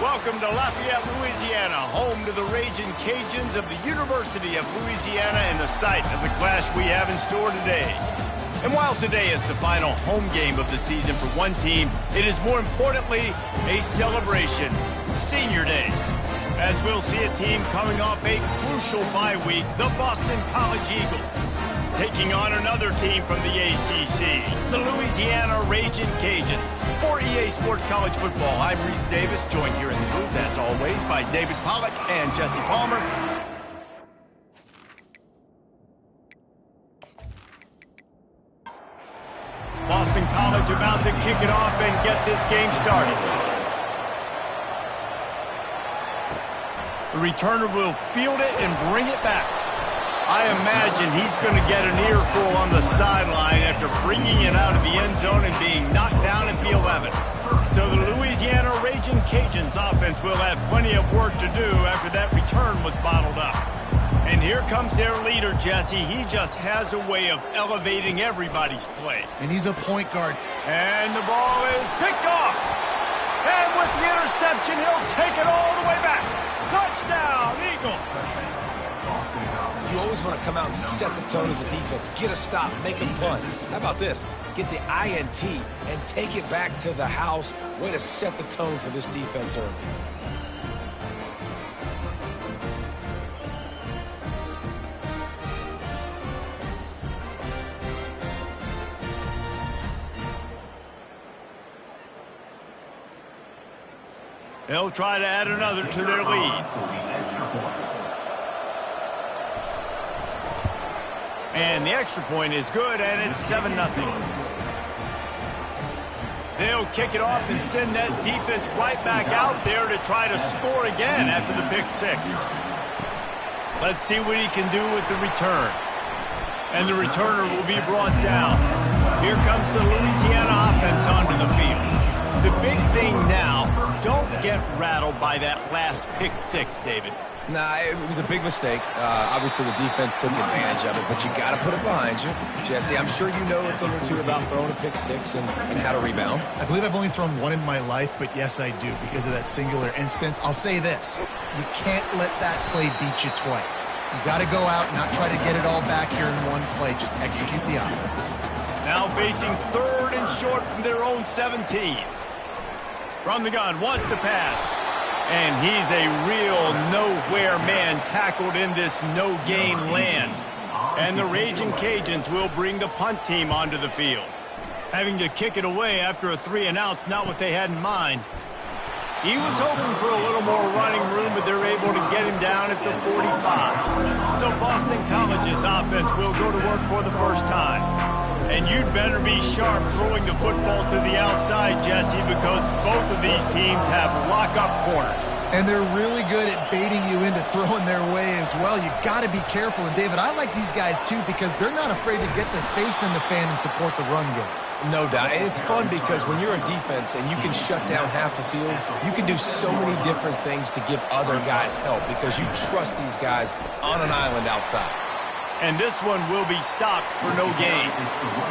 Welcome to Lafayette, Louisiana, home to the Raging Cajuns of the University of Louisiana and the site of the clash we have in store today. And while today is the final home game of the season for one team, it is more importantly a celebration, Senior Day. As we'll see a team coming off a crucial bye week, the Boston College Eagles, taking on another team from the ACC, the Louisiana Raging Cajuns. For EA Sports College Football, I'm Reese Davis, joined here in the booth, as always, by David Pollack and Jesse Palmer. Boston College about to kick it off and get this game started. The returner will field it and bring it back. I imagine he's going to get an earful on the sideline after bringing it out of the end zone and being knocked down at the 11. So the Louisiana Raging Cajuns offense will have plenty of work to do after that return was bottled up. And here comes their leader, Jesse. He just has a way of elevating everybody's play. And he's a point guard. And the ball is picked off. And with the interception, he'll take it all the way back. Touchdown, Eagles. You always want to come out and set the tone as a defense. Get a stop, make them punt. How about this? Get the INT and take it back to the house. Way to set the tone for this defense early. They'll try to add another to their lead. And the extra point is good, and it's 7-0. They'll kick it off and send that defense right back out there to try to score again after the pick six. Let's see what he can do with the return. And the returner will be brought down. Here comes the Louisiana offense onto the field. The big thing now, don't get rattled by that last pick six, David. Nah, it was a big mistake. Obviously, the defense took advantage of it, but you got to put it behind you. Jesse, I'm sure you know a thing or two about throwing a pick six and how to rebound. I believe I've only thrown one in my life, but yes, I do, because of that singular instance. I'll say this. You can't let that play beat you twice. You got to go out, not try to get it all back here in one play. Just execute the offense. Now facing 3rd and short from their own 17. From the gun, wants to pass. And he's a real nowhere man tackled in this no-gain land. And the Raging Cajuns will bring the punt team onto the field. Having to kick it away after a 3-and-out's not what they had in mind. He was hoping for a little more running room, but they're able to get him down at the 45. So Boston College's offense will go to work for the first time. And you'd better be sharp throwing the football to the outside, Jesse, because both of these teams have lock-up corners. And they're really good at baiting you into throwing their way as well. You got to be careful. And, David, I like these guys, too, because they're not afraid to get their face in the fan and support the run game. No doubt. It's fun because when you're a defense and you can shut down half the field, you can do so many different things to give other guys help because you trust these guys on an island outside. And this one will be stopped for no gain.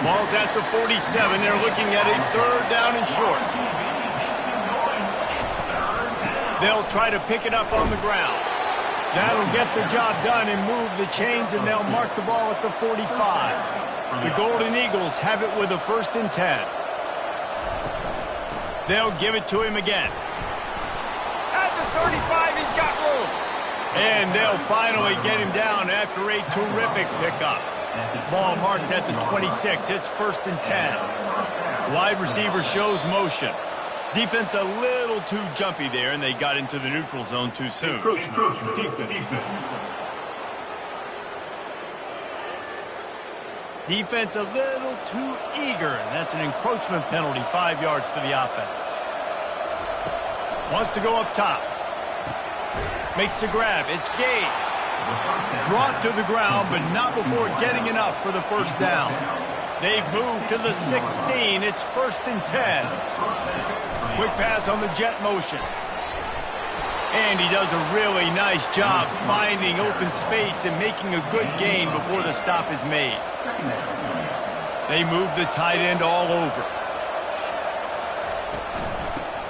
Ball's at the 47. They're looking at a 3rd down and short. They'll try to pick it up on the ground. That'll get the job done and move the chains, and they'll mark the ball at the 45. The Golden Eagles have it with a 1st and 10. They'll give it to him again. At the 35, he's got room. And they'll finally get him down after a terrific pickup. Ball marked at the 26. It's 1st and 10. Wide receiver shows motion. Defense a little too jumpy there, and they got into the neutral zone too soon. Encroachment, defense. Defense a little too eager, and that's an encroachment penalty, 5 yards for the offense. Wants to go up top. Makes the grab. It's Gage. Brought to the ground, but not before getting enough for the 1st down. They've moved to the 16. It's 1st and 10. Quick pass on the jet motion. And he does a really nice job finding open space and making a good gain before the stop is made. They move the tight end all over.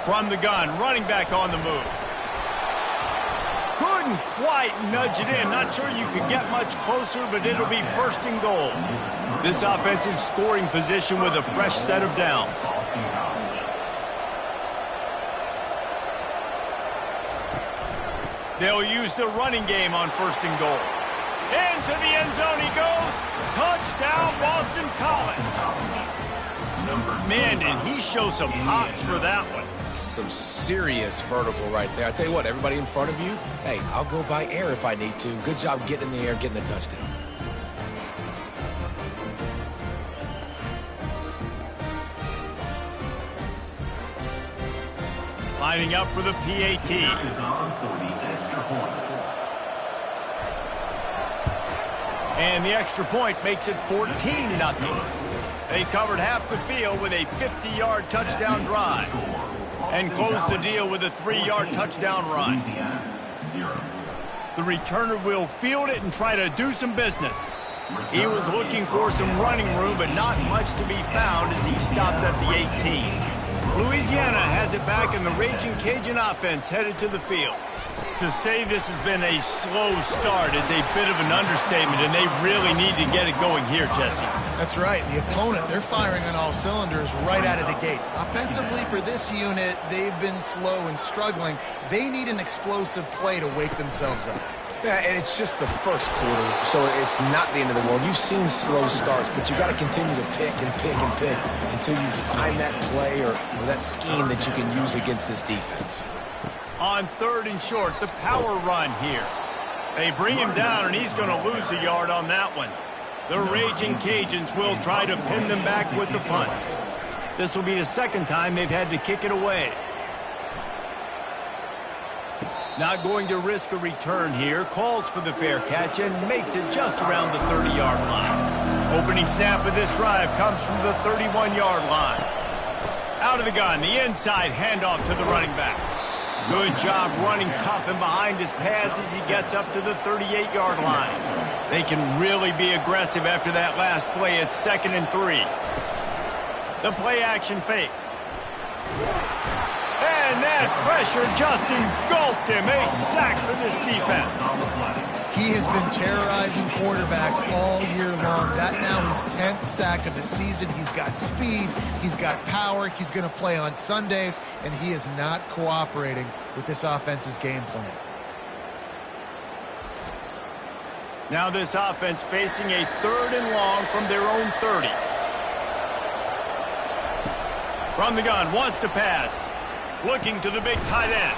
From the gun, running back on the move. Couldn't quite nudge it in. Not sure you could get much closer, but it'll be first and goal. This offensive scoring position with a fresh set of downs. They'll use the running game on first and goal. Into the end zone he goes. Touchdown, Boston College. Man, did he show some pops for that one. Some serious vertical right there. I tell you what, everybody in front of you, hey, I'll go by air if I need to. Good job getting in the air, getting the touchdown. Lining up for the PAT. And the extra point makes it 14-0. They covered half the field with a 50-yard touchdown drive and closed the deal with a 3-yard touchdown run. The returner will field it and try to do some business. He was looking for some running room, but not much to be found as he stopped at the 18. Louisiana has it back, and the Raging Cajun offense headed to the field. To say this has been a slow start is a bit of an understatement, and they really need to get it going here, Jesse. That's right. The opponent, they're firing on all cylinders right out of the gate. Offensively, for this unit, they've been slow and struggling. They need an explosive play to wake themselves up. Yeah, and it's just the first quarter, so it's not the end of the world. You've seen slow starts, but you got to continue to pick and pick and pick until you find that play or that scheme that you can use against this defense. On third and short, the power run here. They bring him down, and he's going to lose a yard on that one. The Raging Cajuns will try to pin them back with the punt. This will be the second time they've had to kick it away. Not going to risk a return here. Calls for the fair catch and makes it just around the 30-yard line. Opening snap of this drive comes from the 31-yard line. Out of the gun, the inside handoff to the running back. Good job running tough and behind his pads as he gets up to the 38-yard line. They can really be aggressive after that last play. It's 2nd and 3. The play action fake. And that pressure just engulfed him. A sack for this defense. He has been terrorizing quarterbacks all year long. That now his 10th sack of the season. He's got speed. He's got power. He's going to play on Sundays, and he is not cooperating with this offense's game plan. Now this offense facing a 3rd and long from their own 30. From the gun, wants to pass. Looking to the big tight end.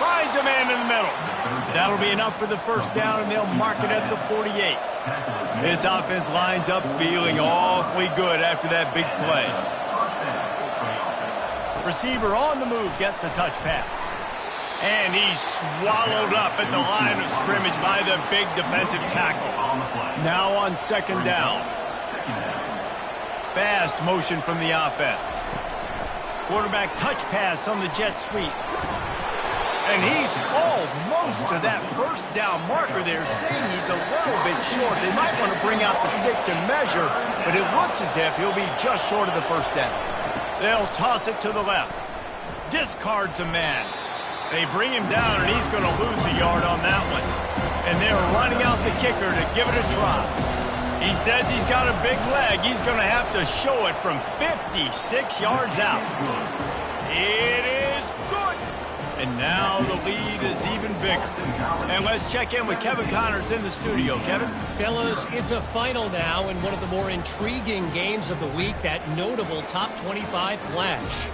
Finds a man in the middle. That'll be enough for the first down, and they'll mark it at the 48. This offense lines up feeling awfully good after that big play. Receiver on the move gets the touch pass. And he's swallowed up at the line of scrimmage by the big defensive tackle. Now on 2nd down. Fast motion from the offense. Quarterback touch pass on the jet sweep. And he's almost to that first down marker there, saying he's a little bit short. They might want to bring out the sticks and measure, but it looks as if he'll be just short of the first down. They'll toss it to the left. Discards a man. They bring him down, and he's going to lose a yard on that one. And they're running out the kicker to give it a try. He says he's got a big leg. He's going to have to show it from 56 yards out. It is good. And now the lead is even bigger. And let's check in with Kevin Connors in the studio. Kevin? Fellas, it's a final now in one of the more intriguing games of the week, that notable top 25 clash.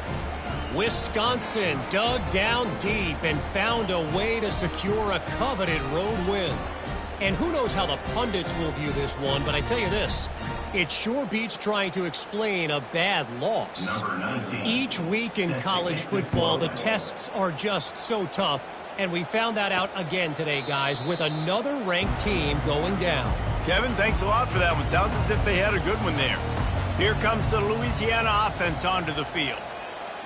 Wisconsin dug down deep and found a way to secure a coveted road win. And who knows how the pundits will view this one, but I tell you this, it sure beats trying to explain a bad loss. Each week in college football, the tests are just so tough, and we found that out again today, guys, with another ranked team going down. Kevin, thanks a lot for that one. Sounds as if they had a good one there. Here comes the Louisiana offense onto the field.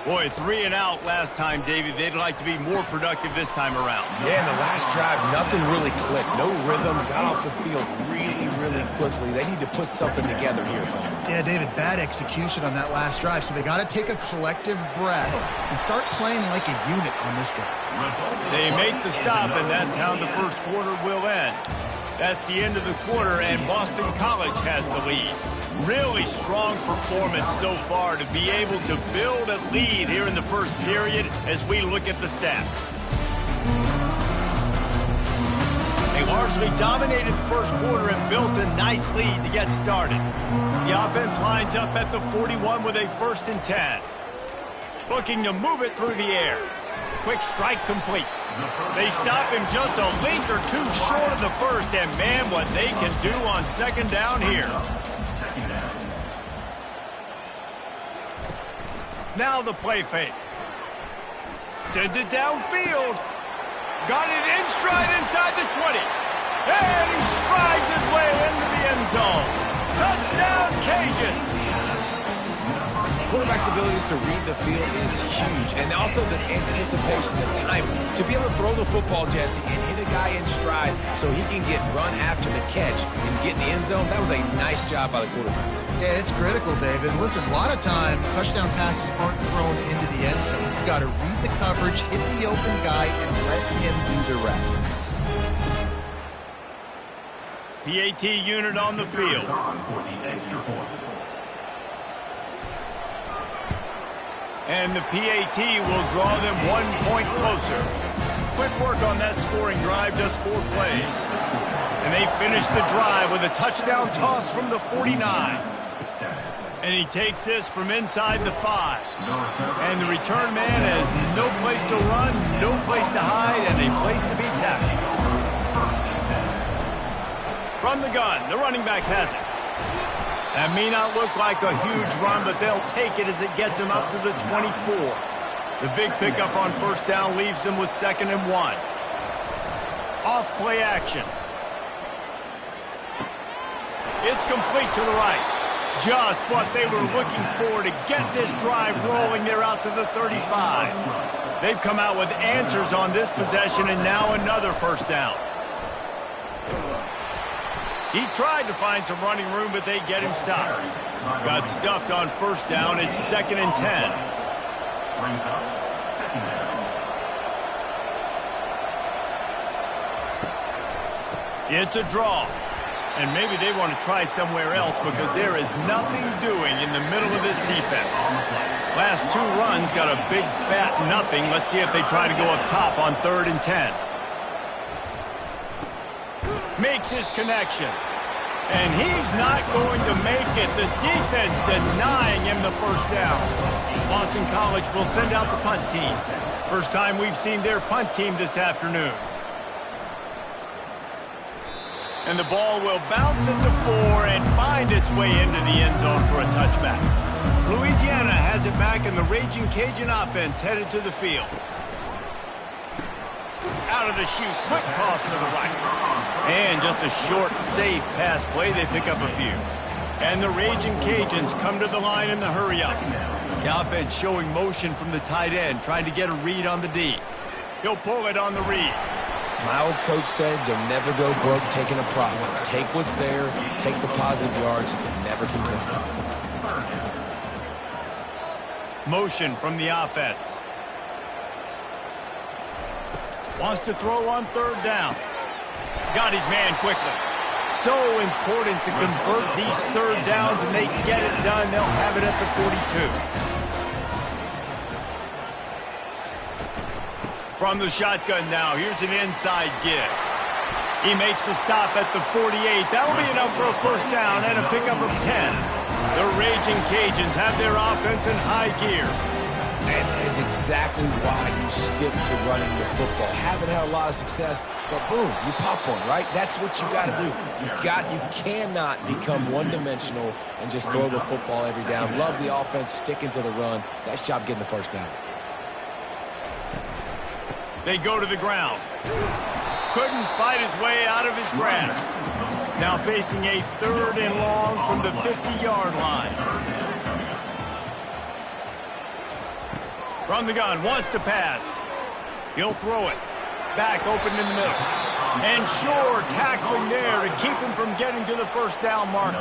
Boy, 3 and out last time, David. They'd like to be more productive this time around. Yeah, in the last drive, nothing really clicked. No rhythm, got off the field really, really quickly. They need to put something together here. Yeah, David, bad execution on that last drive, so they got to take a collective breath and start playing like a unit on this drive. They make the stop, and that's how the first quarter will end. That's the end of the quarter, and Boston College has the lead. Really strong performance so far to be able to build a lead here in the first period as we look at the stats. They largely dominated the first quarter and built a nice lead to get started. The offense lines up at the 41 with a 1st and 10. Looking to move it through the air. Quick strike complete. They stop him just a length or two short of the first, and man, what they can do on 2nd down here. Now the play fake. Sends it downfield. Got it in stride inside the 20. And he strides his way into the end zone. Touchdown, Cajuns. Quarterback's abilities to read the field is huge, and also the anticipation, the time to be able to throw the football, Jesse, and hit a guy in stride so he can get run after the catch and get in the end zone. That was a nice job by the quarterback. Yeah, it's critical, David. Listen, a lot of times touchdown passes aren't thrown into the end zone. You've got to read the coverage, hit the open guy, and let him do the rest. PAT unit on the field. And the PAT will draw them 1 point closer. Quick work on that scoring drive, just 4 plays. And they finish the drive with a touchdown toss from the 49. And he takes this from inside the 5. And the return man has no place to run, no place to hide, and a place to be tackled. From the gun, the running back has it. That may not look like a huge run, but they'll take it as it gets them up to the 24. The big pickup on 1st down leaves them with 2nd and 1. Off play action. It's complete to the right. Just what they were looking for to get this drive rolling. They're out to the 35. They've come out with answers on this possession, and now another 1st down. He tried to find some running room, but they get him stopped. Got stuffed on 1st down. It's 2nd and 10. It's a draw. And maybe they want to try somewhere else because there is nothing doing in the middle of this defense. Last 2 runs got a big fat nothing. Let's see if they try to go up top on 3rd and 10. Makes his connection. And he's not going to make it. The defense denying him the 1st down. Boston College will send out the punt team. First time we've seen their punt team this afternoon. And the ball will bounce at the 4 and find its way into the end zone for a touchback. Louisiana has it back, and the Raging Cajun offense headed to the field. Out of the chute, quick toss to the right. And just a short, safe pass play. They pick up a few. And the Raging Cajuns come to the line in the hurry-up. The offense showing motion from the tight end, trying to get a read on the D. He'll pull it on the read. My old coach said you'll never go broke taking a profit. Take what's there, take the positive yards, and never complain. Motion from the offense. Wants to throw on 3rd down. Got his man quickly. So important to convert these 3rd downs, and they get it done. They'll have it at the 42. From the shotgun now, here's an inside give. He makes the stop at the 48. That'll be enough for a 1st down and a pickup of 10. The Raging Cajuns have their offense in high gear. And that is exactly why you stick to running the football. Haven't had a lot of success, but boom, you pop one, right? That's what you got to do. You cannot become one-dimensional and just throw the football every down. Love the offense, sticking to the run. Nice job getting the 1st down. They go to the ground. Couldn't fight his way out of his grasp. Now facing a 3rd and long from the 50-yard line. From the gun, wants to pass. He'll throw it. Back open in the middle. And sure, tackling there to keep him from getting to the first down marker.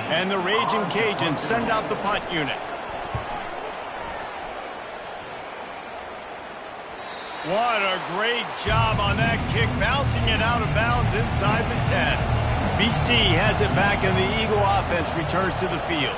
And the Raging Cajuns send out the punt unit. What a great job on that kick, bouncing it out of bounds inside the 10. BC has it back, and the Eagle offense returns to the field.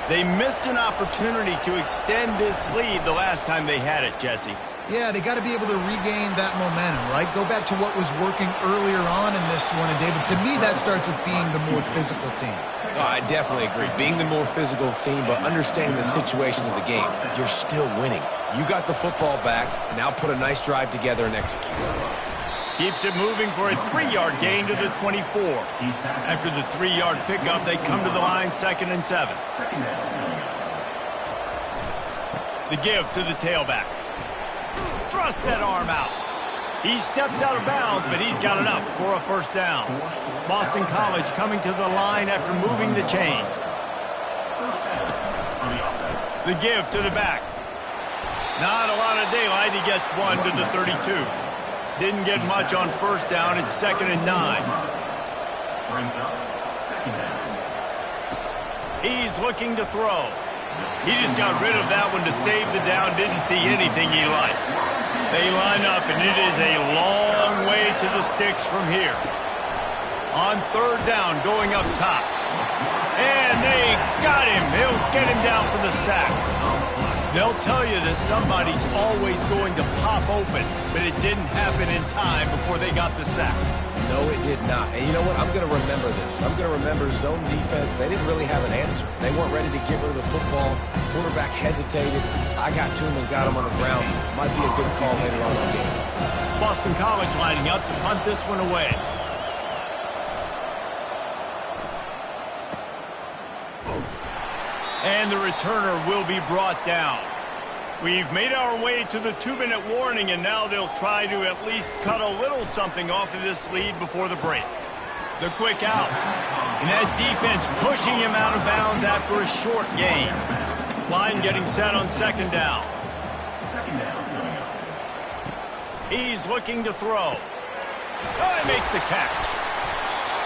They missed an opportunity to extend this lead the last time they had it, Jesse. Yeah, they got to be able to regain that momentum, right? Go back to what was working earlier on in this one. And, David, to me, that starts with being the more physical team. Oh, I definitely agree. Being the more physical team, but understanding the situation of the game. You're still winning. You got the football back. Now put a nice drive together and execute. Keeps it moving for a 3-yard gain to the 24. After the 3-yard pickup, they come to the line 2nd and 7. The give to the tailback. Thrust that arm out. He steps out of bounds, but he's got enough for a first down. Boston College coming to the line after moving the chains. The give to the back. Not a lot of daylight. He gets one to the 32. Didn't get much on first down. It's 2nd and 9. He's looking to throw. He just got rid of that one to save the down. Didn't see anything he liked. They line up, and it is a long way to the sticks from here. On 3rd down, going up top. And they got him. They'll get him down for the sack. They'll tell you that somebody's always going to pop open, but it didn't happen in time before they got the sack. No, it did not. And you know what? I'm going to remember this. I'm going to remember zone defense. They didn't really have an answer. They weren't ready to get rid of the football. Quarterback hesitated. I got to him and got him on the ground. Might be a good call later on in the game. Boston College lining up to punt this one away. And the returner will be brought down. We've made our way to the 2-minute warning, and now they'll try to at least cut a little something off of this lead before the break. The quick out. And that defense pushing him out of bounds after a short gain. Line getting set on 2nd down. He's looking to throw. Oh, he makes the catch.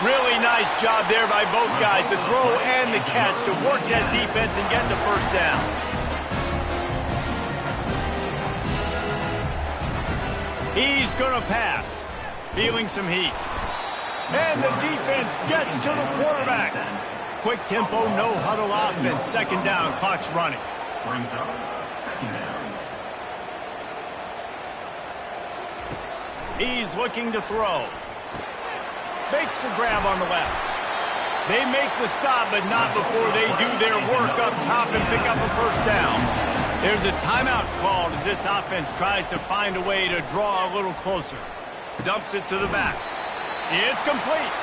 Really nice job there by both guys, the throw and the catch, to work that defense and get the first down. He's going to pass. Feeling some heat. And the defense gets to the quarterback. Quick tempo, no huddle offense. 2nd down, clock's running. He's looking to throw. Makes the grab on the left. They make the stop, but not before they do their work up top and pick up a first down. There's a timeout called as this offense tries to find a way to draw a little closer. Dumps it to the back. It's complete.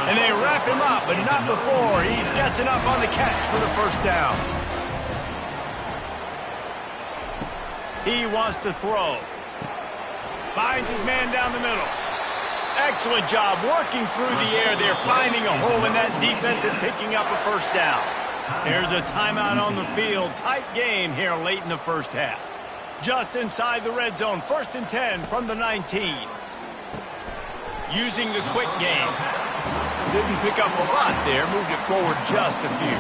And they wrap him up, but not before he gets enough on the catch for the first down. He wants to throw. Finds his man down the middle. Excellent job working through the air there, finding a hole in that defense and picking up a first down. There's a timeout on the field. Tight game here late in the first half. Just inside the red zone, 1st and 10 from the 19. Using the quick game. Didn't pick up a lot there, moved it forward just a few.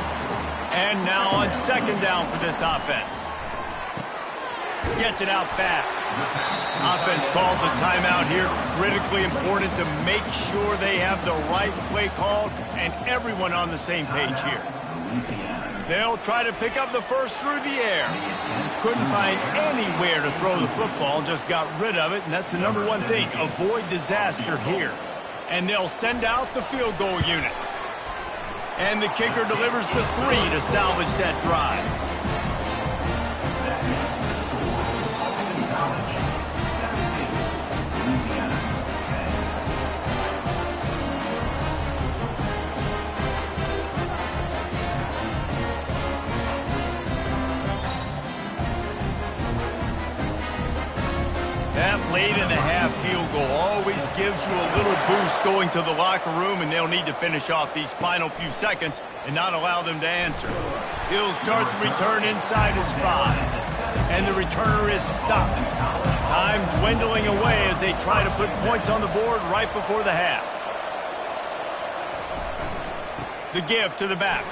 And now on 2nd down for this offense. Gets it out fast. Offense calls a timeout here. Critically important to make sure they have the right play called and everyone on the same page here. They'll try to pick up the first through the air. Couldn't find anywhere to throw the football, just got rid of it, and that's the #1 thing. Avoid disaster here. And they'll send out the field goal unit. And the kicker delivers the 3 to salvage that drive. That late-in-the-half field goal always gives you a little boost going to the locker room, and they'll need to finish off these final few seconds and not allow them to answer. He'll start the return inside his 5. And the returner is stopped. Time dwindling away as they try to put points on the board right before the half. The give to the back.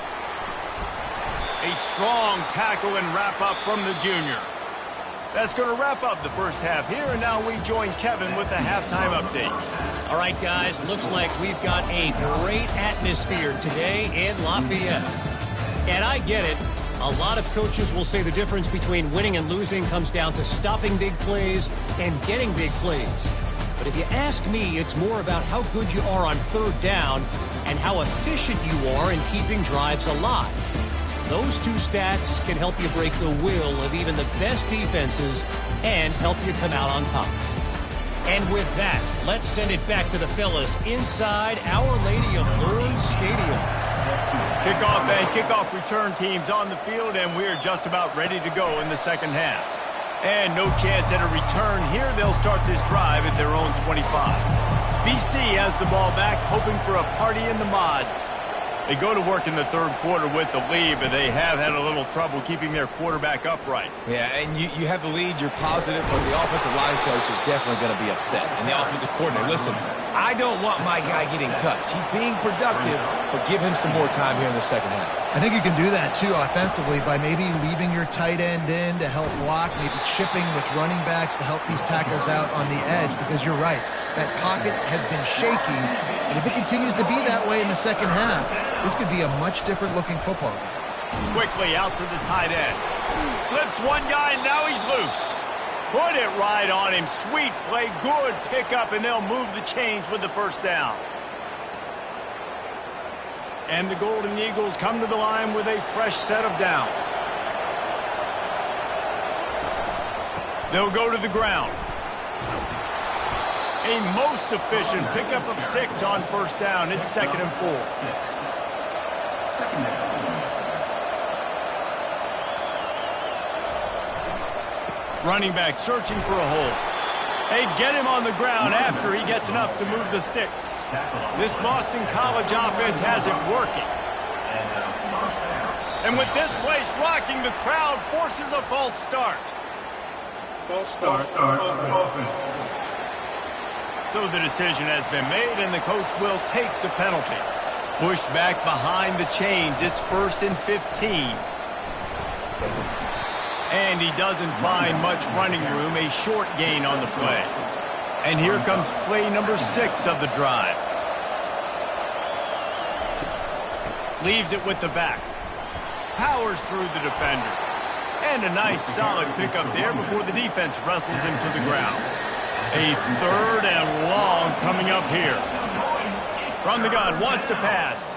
A strong tackle and wrap-up from the junior. That's going to wrap up the first half here, and now we join Kevin with the halftime update. All right, guys, looks like we've got a great atmosphere today in Lafayette. And I get it. A lot of coaches will say the difference between winning and losing comes down to stopping big plays and getting big plays. But if you ask me, it's more about how good you are on third down and how efficient you are in keeping drives alive. Those two stats can help you break the will of even the best defenses and help you come out on top. And with that, let's send it back to the fellas inside Our Lady of Lourdes Stadium. Kickoff and kickoff return teams on the field, and we're just about ready to go in the second half. And no chance at a return here. They'll start this drive at their own 25. BC has the ball back, hoping for a party in the mods. They go to work in the third quarter with the lead, but they have had a little trouble keeping their quarterback upright. Yeah, and you have the lead, you're positive, but the offensive line coach is definitely going to be upset. And the offensive coordinator, listen, I don't want my guy getting touched. He's being productive, but give him some more time here in the second half. I think you can do that, too, offensively, by maybe leaving your tight end in to help block, maybe chipping with running backs to help these tackles out on the edge, because you're right. That pocket has been shaky, and if it continues to be that way in the second half, this could be a much different-looking football game. Quickly out to the tight end. Slips one guy, now he's loose. Put it right on him. Sweet play, good pickup, and they'll move the chains with the first down. And the Golden Eagles come to the line with a fresh set of downs. They'll go to the ground. A most efficient pickup of 6 on first down. It's 2nd and 4. Running back searching for a hole. They get him on the ground after he gets enough to move the sticks. This Boston College offense has it working. And with this place rocking, the crowd forces a false start. False start. Offense. So the decision has been made, and the coach will take the penalty. Pushed back behind the chains. It's 1st and 15. And he doesn't find much running room, a short gain on the play. And here comes play number 6 of the drive. Leaves it with the back. Powers through the defender. And a nice solid pickup there before the defense wrestles him to the ground. A 3rd and long coming up here. From the gun, wants to pass.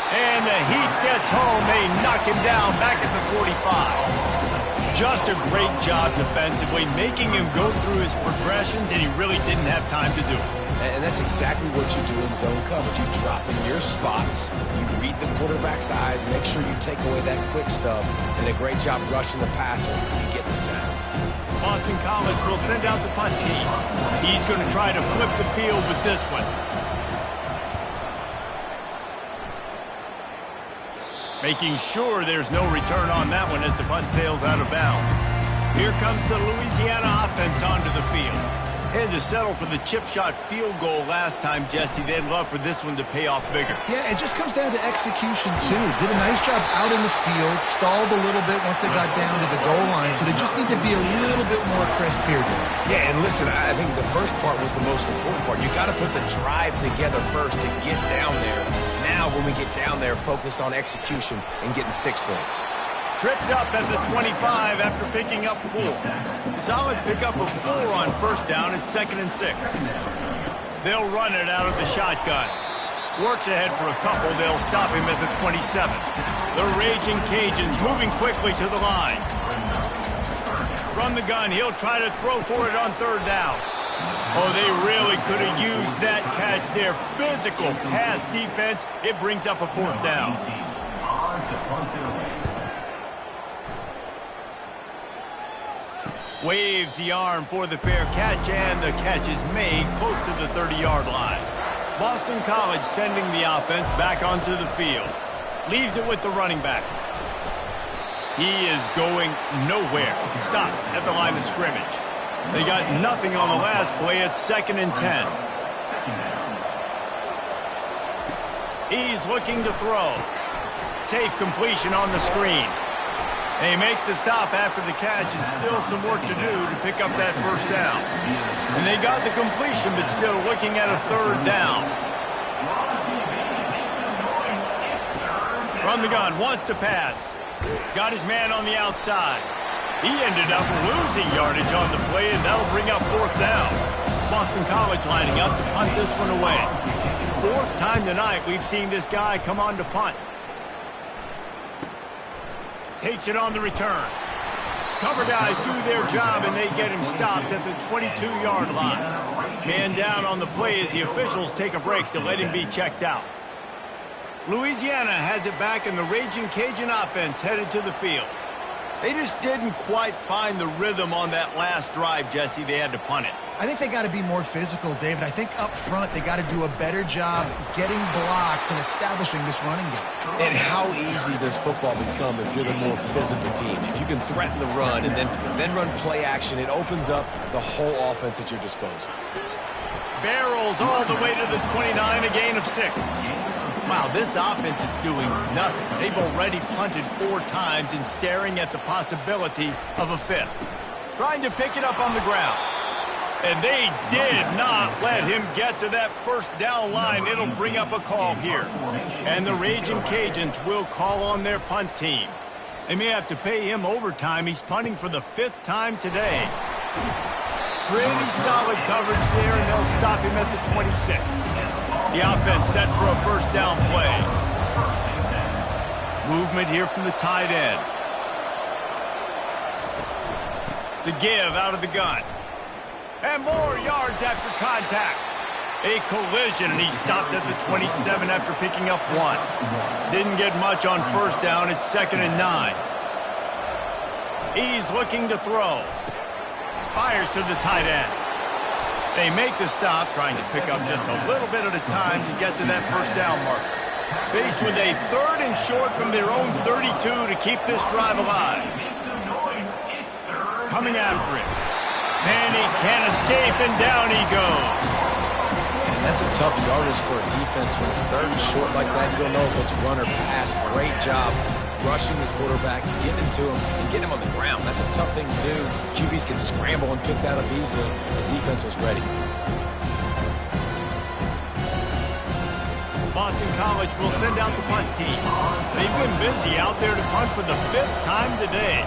And the heat gets home. They knock him down back at the 45. Just a great job defensively, making him go through his progressions, and he really didn't have time to do it. And that's exactly what you do in zone coverage. You drop in your spots, you read the quarterback's eyes, make sure you take away that quick stuff, and a great job rushing the passer and getting the sack. Boston College will send out the punt team. He's going to try to flip the field with this one. Making sure there's no return on that one as the punt sails out of bounds. Here comes the Louisiana offense onto the field. Had to settle for the chip shot field goal last time, Jesse. They'd love for this one to pay off bigger. Yeah, it just comes down to execution, too. Did a nice job out in the field, stalled a little bit once they got down to the goal line, so they just need to be a little bit more crisp here, Dave. Yeah, and listen, I think the first part was the most important part. You got to put the drive together first to get down there. Now, when we get down there, focus on execution and getting 6 points. Tripped up at the 25 after picking up 4. Solid pickup of 4 on first down. It's 2nd and 6. They'll run it out of the shotgun. Works ahead for a couple. They'll stop him at the 27. The Raging Cajuns moving quickly to the line. From the gun, he'll try to throw for it on 3rd down. Oh, they really could have used that catch there. Physical pass defense. It brings up a 4th down. Waves the arm for the fair catch, and the catch is made close to the 30-yard line. Boston College sending the offense back onto the field. Leaves it with the running back. He is going nowhere. Stop at the line of scrimmage. They got nothing on the last play. It's 2nd and 10. He's looking to throw. Safe completion on the screen. They make the stop after the catch, and still some work to do to pick up that first down. And they got the completion, but still looking at a 3rd down. From the gun, wants to pass. Got his man on the outside. He ended up losing yardage on the play, and that'll bring up 4th down. Boston College lining up to punt this one away. 4th time tonight we've seen this guy come on to punt. Takes it on the return. Cover guys do their job, and they get him stopped at the 22-yard line. Man down on the play as the officials take a break to let him be checked out. Louisiana has it back, and the Raging Cajun offense headed to the field. They just didn't quite find the rhythm on that last drive, Jesse. They had to punt it. I think they got to be more physical, David. I think up front they got to do a better job getting blocks and establishing this running game. And how easy does football become if you're the more physical team? If you can threaten the run and then run play action, it opens up the whole offense at your disposal. Barrels all the way to the 29, a gain of 6. Wow, this offense is doing nothing. They've already punted 4 times and staring at the possibility of a 5th. Trying to pick it up on the ground. And they did not let him get to that first down line. It'll bring up a call here. And the Raging Cajuns will call on their punt team. They may have to pay him overtime. He's punting for the 5th time today. Pretty solid coverage there, and they'll stop him at the 26. The offense set for a first down play. Movement here from the tight end. The give out of the gun. And more yards after contact. A collision, and he stopped at the 27 after picking up 1. Didn't get much on first down. It's 2nd and 9. He's looking to throw. Fires to the tight end. They make the stop, trying to pick up just a little bit at a time to get to that first down marker. Faced with a 3rd and short from their own 32 to keep this drive alive. Coming after it. And he can't escape, and down he goes. And that's a tough yardage for a defense when it's 3rd and short like that. You don't know if it's run or pass. Great job rushing the quarterback, getting to him, and getting him on the ground. That's a tough thing to do. QBs can scramble and pick that up easily. The defense was ready. Boston College will send out the punt team. They've been busy out there to punt for the 5th time today.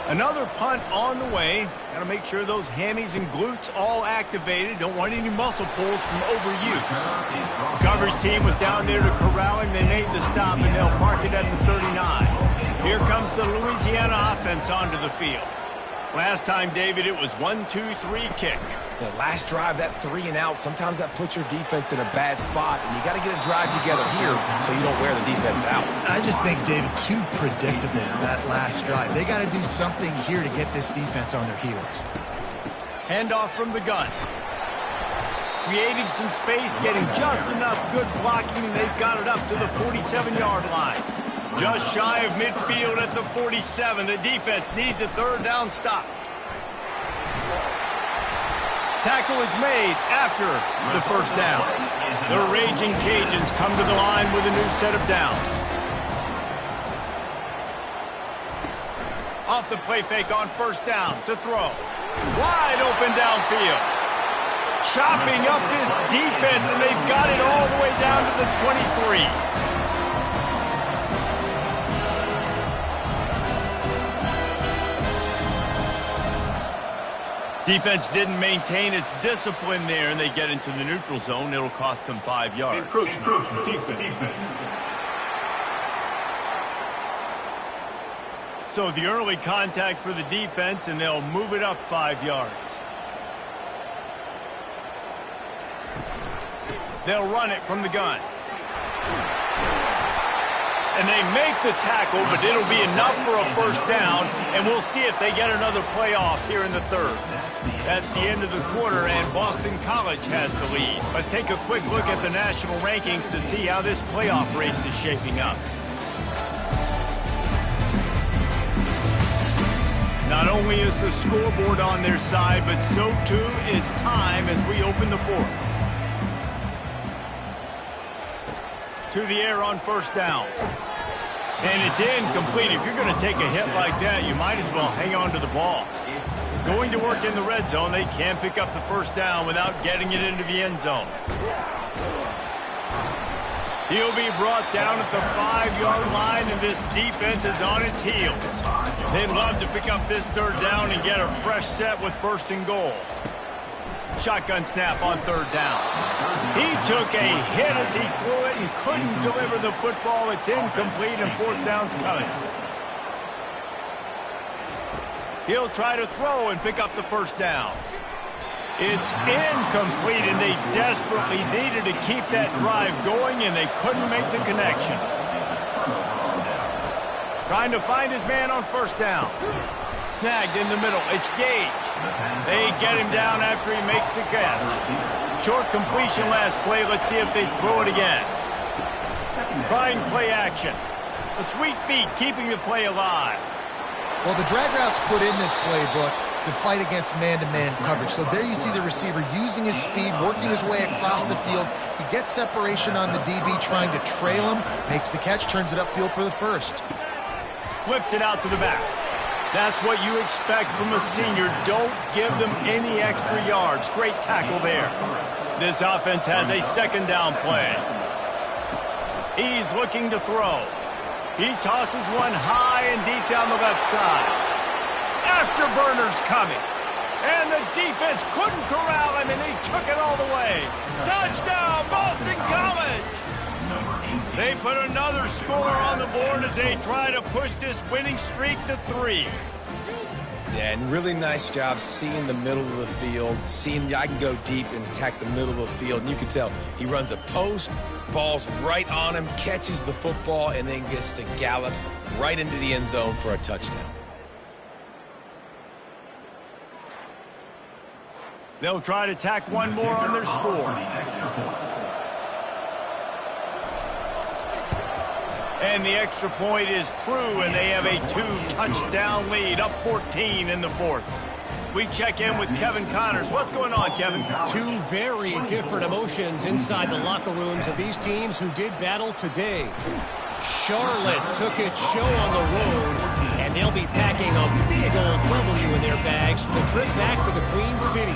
Another punt on the way. Got to make sure those hammies and glutes all activated. Don't want any muscle pulls from overuse. The coverage team was down there to corral him. They made the stop, and they'll mark it at the 39. Here comes the Louisiana offense onto the field. Last time, David, it was 1-2-3 kick. The last drive, that 3 and out, sometimes that puts your defense in a bad spot, and you got to get a drive together here so you don't wear the defense out. I just think, David, too predictable, that last drive. They got to do something here to get this defense on their heels. Handoff from the gun. Creating some space, getting just enough good blocking, and they've got it up to the 47-yard line. Just shy of midfield at the 47. The defense needs a 3rd down stop. Tackle is made after the first down. The Raging Cajuns come to the line with a new set of downs. Off the play fake on first down to throw. Wide open downfield. Chopping up this defense, and they've got it all the way down to the 23. Defense didn't maintain its discipline there, and they get into the neutral zone. It'll cost them 5 yards. Encroachment. Defense. So the early contact for the defense, and they'll move it up 5 yards. They'll run it from the gun. And they make the tackle, but it'll be enough for a first down, and we'll see if they get another playoff here in the 3rd. That's the end of the quarter, and Boston College has the lead. Let's take a quick look at the national rankings to see how this playoff race is shaping up. Not only is the scoreboard on their side, but so too is time as we open the fourth. To the air on first down. And it's incomplete. If you're going to take a hit like that, you might as well hang on to the ball. Going to work in the red zone, they can't pick up the first down without getting it into the end zone. He'll be brought down at the 5-yard line, and this defense is on its heels. They'd love to pick up this third down and get a fresh set with first and goal. Shotgun snap on third down. He took a hit as he threw it and couldn't deliver the football. It's incomplete, and fourth down's coming. He'll try to throw and pick up the first down. It's incomplete, and they desperately needed to keep that drive going, and they couldn't make the connection. Trying to find his man on first down. Snagged in the middle. It's Gage. They get him down after he makes the catch. Short completion last play. Let's see if they throw it again. Trying play action. The sweet feet keeping the play alive. Well, the drag routes put in this playbook to fight against man-to-man coverage. So there you see the receiver using his speed, working his way across the field. He gets separation on the DB, trying to trail him, makes the catch, turns it upfield for the first. Flips it out to the back. That's what you expect from a senior. Don't give them any extra yards. Great tackle there. This offense has a second down play. He's looking to throw. He tosses one high and deep down the left side. Afterburner's coming. And the defense couldn't corral him, and he took it all the way. Touchdown, Boston College! They put another score on the board as they try to push this winning streak to 3. Yeah, and really nice job seeing the middle of the field, seeing I can go deep and attack the middle of the field. And you can tell he runs a post, ball's right on him, catches the football, and then gets to gallop right into the end zone for a touchdown. They'll try to tack one more on their score. And the extra point is true, and they have a 2-touchdown lead, up 14 in the fourth. We check in with Kevin Connors. What's going on, Kevin? Two very different emotions inside the locker rooms of these teams who did battle today. Charlotte took its show on the road, and they'll be packing a big old W in their bags for the trip back to the Queen City.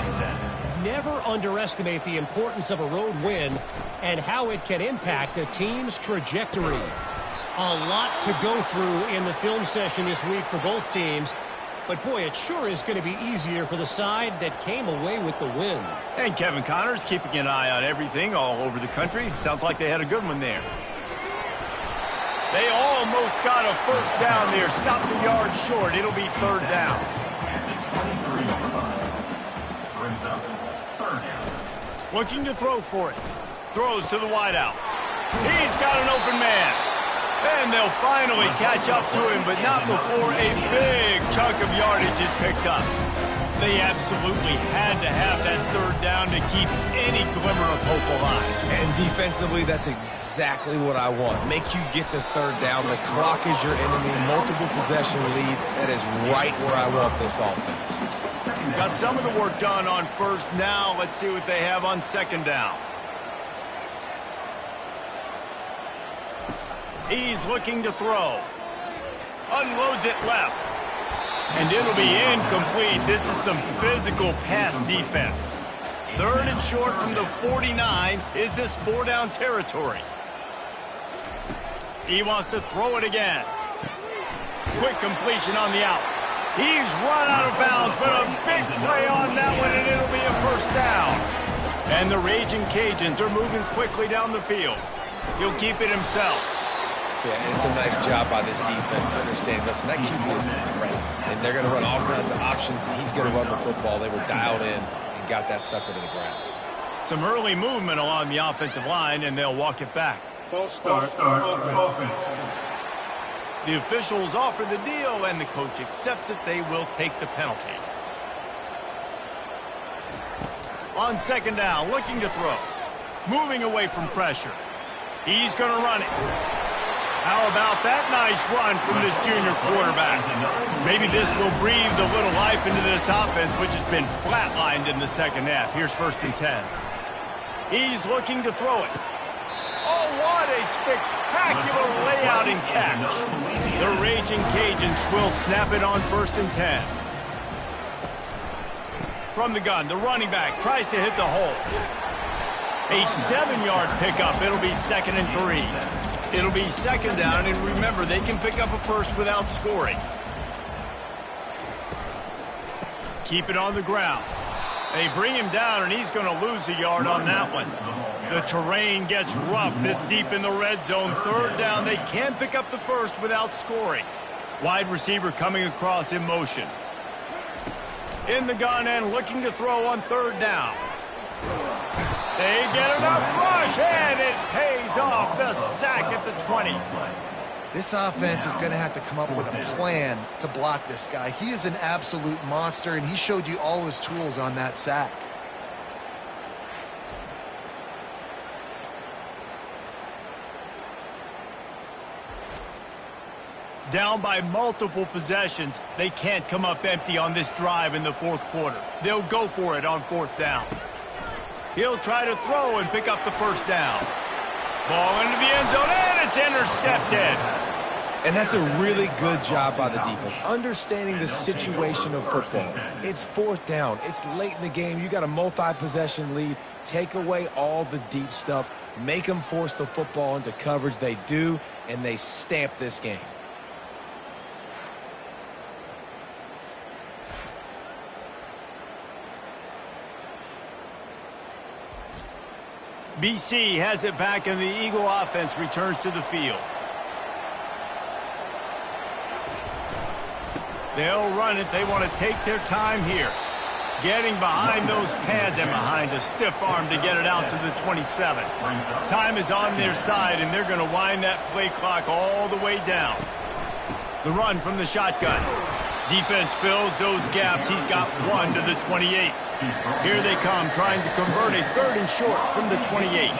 Never underestimate the importance of a road win and how it can impact a team's trajectory. A lot to go through in the film session this week for both teams. But, boy, it sure is going to be easier for the side that came away with the win. And Kevin Connors keeping an eye on everything all over the country. Sounds like they had a good one there. They almost got a first down there. Stopped the yard short. It'll be third down. Looking to throw for it. Throws to the wideout. He's got an open man. And they'll finally catch up to him, but not before a big chunk of yardage is picked up. They absolutely had to have that third down to keep any glimmer of hope alive. And defensively, that's exactly what I want. Make you get the third down. The clock is your enemy. Multiple possession lead. That is right where I want this offense. Got some of the work done on first. Now let's see what they have on second down. He's looking to throw. Unloads it left. And it'll be incomplete. This is some physical pass defense. Third and short from the 49. Is this four-down territory? He wants to throw it again. Quick completion on the out. He's run out of bounds, but a big play on that one, and it'll be a first down. And the Raging Cajuns are moving quickly down the field. He'll keep it himself. Yeah, and it's a nice job by this defense understanding, listen, that QB is a threat. And they're going to run all kinds of options, and he's going to run the football. They were dialed in and got that sucker to the ground. Some early movement along the offensive line, and they'll walk it back. False start offense. The officials offer the deal, and the coach accepts it. They will take the penalty. On second down, looking to throw. Moving away from pressure. He's going to run it. How about that nice run from this junior quarterback? Maybe this will breathe a little life into this offense, which has been flatlined in the second half. Here's 1st and 10. He's looking to throw it. Oh, what a spectacular layout and catch. The Raging Cajuns will snap it on 1st and 10. From the gun, the running back tries to hit the hole. A 7-yard pickup. It'll be 2nd and 3. It'll be 2nd down, and remember, they can pick up a first without scoring. Keep it on the ground. They bring him down, and he's going to lose a yard on that one. The terrain gets rough this deep in the red zone. 3rd down, they can pick up the first without scoring. Wide receiver coming across in motion. In the gun and looking to throw on 3rd down. They get enough rush, and it pays off. The sack at the 20. This offense is going to have to come up with a plan to block this guy. He is an absolute monster, and he showed you all his tools on that sack. Down by multiple possessions, they can't come up empty on this drive in the 4th quarter. They'll go for it on 4th down. He'll try to throw and pick up the 1st down. Ball into the end zone, and it's intercepted. And that's a really good job by the defense, understanding the situation of football. It's 4th down. It's late in the game. You got a multi-possession lead. Take away all the deep stuff. Make them force the football into coverage. They do, and they stamp this game. BC has it back, and the Eagle offense returns to the field. They'll run it. They want to take their time here. Getting behind those pads and behind a stiff arm to get it out to the 27. Time is on their side, and they're going to wind that play clock all the way down. The run from the shotgun. Defense fills those gaps. He's got 1 to the 28. Here they come, trying to convert a 3rd and short from the 28.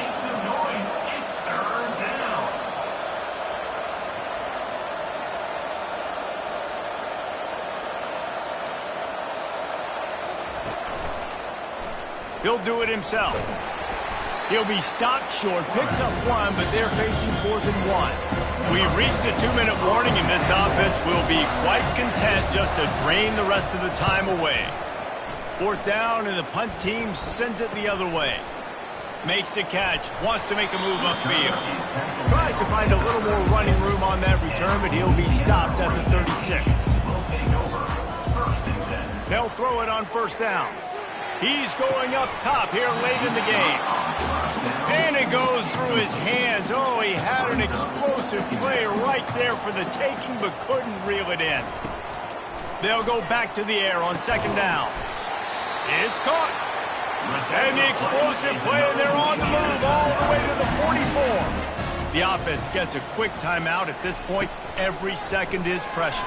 He'll do it himself. He'll be stopped short, picks up 1, but they're facing 4th and 1. We've reached the 2-minute warning, and this offense will be quite content just to drain the rest of the time away. 4th down, and the punt team sends it the other way. Makes the catch, wants to make a move upfield. Tries to find a little more running room on that return, but he'll be stopped at the 36. They'll throw it on 1st down. He's going up top here late in the game. And it goes through his hands. Oh, he had an explosive play right there for the taking, but couldn't reel it in. They'll go back to the air on 2nd down. It's caught. And the explosive play, and they're on the move all the way to the 44. The offense gets a quick timeout at this point. Every second is precious.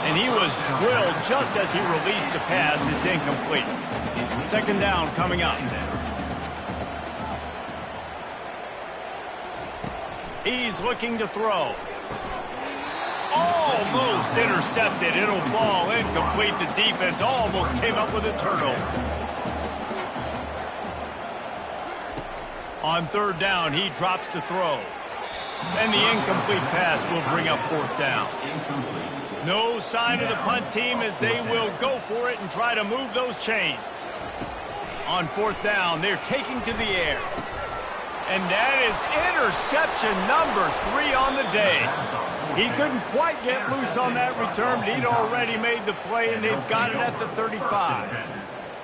And he was drilled just as he released the pass. It's incomplete. 2nd down coming up. He's looking to throw. Almost intercepted. It'll fall incomplete. The defense almost came up with a turnover. On 3rd down, he drops to throw. And the incomplete pass will bring up 4th down. No sign of the punt team as they will go for it and try to move those chains. On 4th down, they're taking to the air. And that is interception number 3 on the day. He couldn't quite get loose on that return, but he'd already made the play, and they've got it at the 35.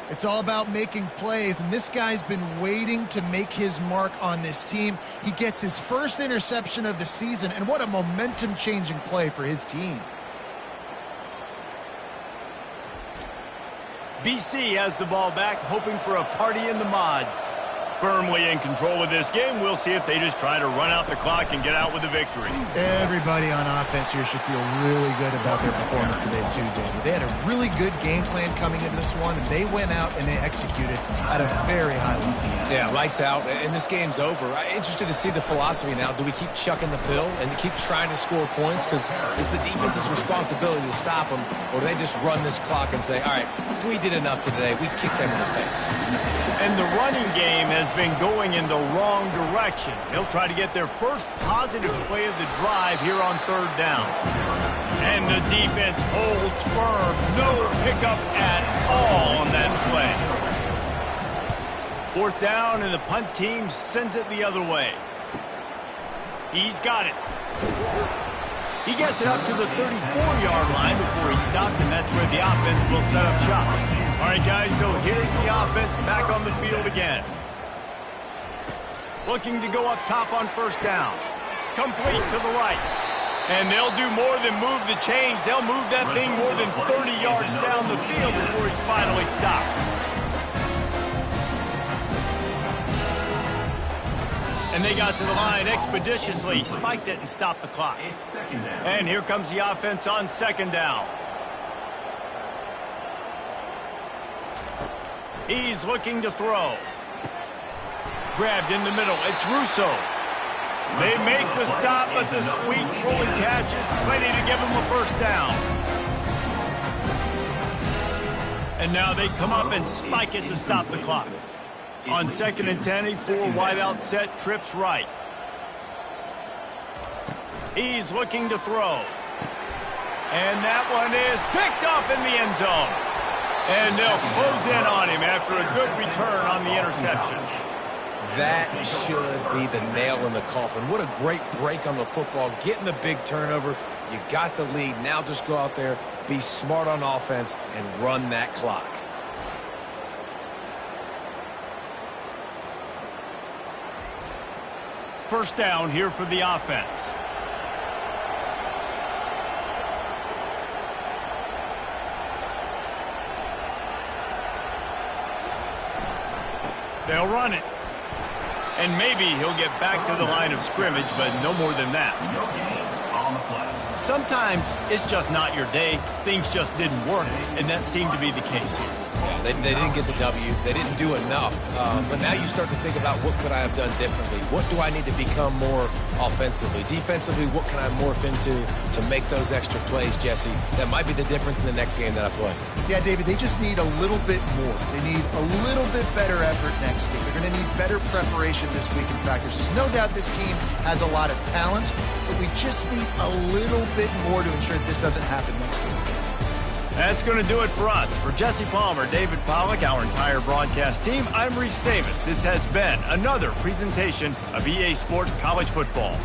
It's all about making plays, and this guy's been waiting to make his mark on this team. He gets his first interception of the season, and what a momentum-changing play for his team. BC has the ball back, hoping for a party in the mods. Firmly in control of this game. We'll see if they just try to run out the clock and get out with a victory. Everybody on offense here should feel really good about their performance today too, David. They had a really good game plan coming into this one, and they went out and they executed at a very high level. Yeah, lights out, and this game's over. I'm interested to see the philosophy now. Do we keep chucking the pill and keep trying to score points? Because it's the defense's responsibility to stop them, or do they just run this clock and say, all right, we did enough today. We kicked them in the face. And the running game has been going in the wrong direction. They'll try to get their first positive play of the drive here on third down. And the defense holds firm. No pickup at all on that play. Fourth down, and the punt team sends it the other way. He's got it. He gets it up to the 34-yard line before he stopped, and that's where the offense will set up shop. All right, guys, so here's the offense back on the field again. Looking to go up top on first down. Complete to the right. And they'll do more than move the chains. They'll move that thing more than 30 yards down the field before he's finally stopped. And they got to the line expeditiously, spiked it and stopped the clock. And here comes the offense on second down. He's looking to throw. Grabbed in the middle. It's Russo. They make the stop, but the sweet rolling catch is plenty to give them a first down. And now they come up and spike it to stop the clock. On 2nd and 10, a 4 wide out set, trips right. He's looking to throw. And that one is picked off in the end zone. And they'll close in on him after a good return on the interception. That should be the nail in the coffin. What a great break on the football. Getting the big turnover. You got the lead. Now just go out there, be smart on offense, and run that clock. First down here for the offense. They'll run it. And maybe he'll get back to the line of scrimmage, but no more than that. Sometimes it's just not your day. Things just didn't work, and that seemed to be the case here. They didn't get the W. They didn't do enough. But now you start to think about what could I have done differently? What do I need to become more offensively? Defensively, what can I morph into to make those extra plays, Jesse? That might be the difference in the next game that I play. Yeah, David, they just need a little bit more. They need a little bit better effort next week. They're going to need better preparation this week in practice. There's no doubt this team has a lot of talent, but we just need a little bit more to ensure that this doesn't happen next week. That's going to do it for us. For Jesse Palmer, David Pollack, our entire broadcast team, I'm Reese Davis. This has been another presentation of EA Sports College Football.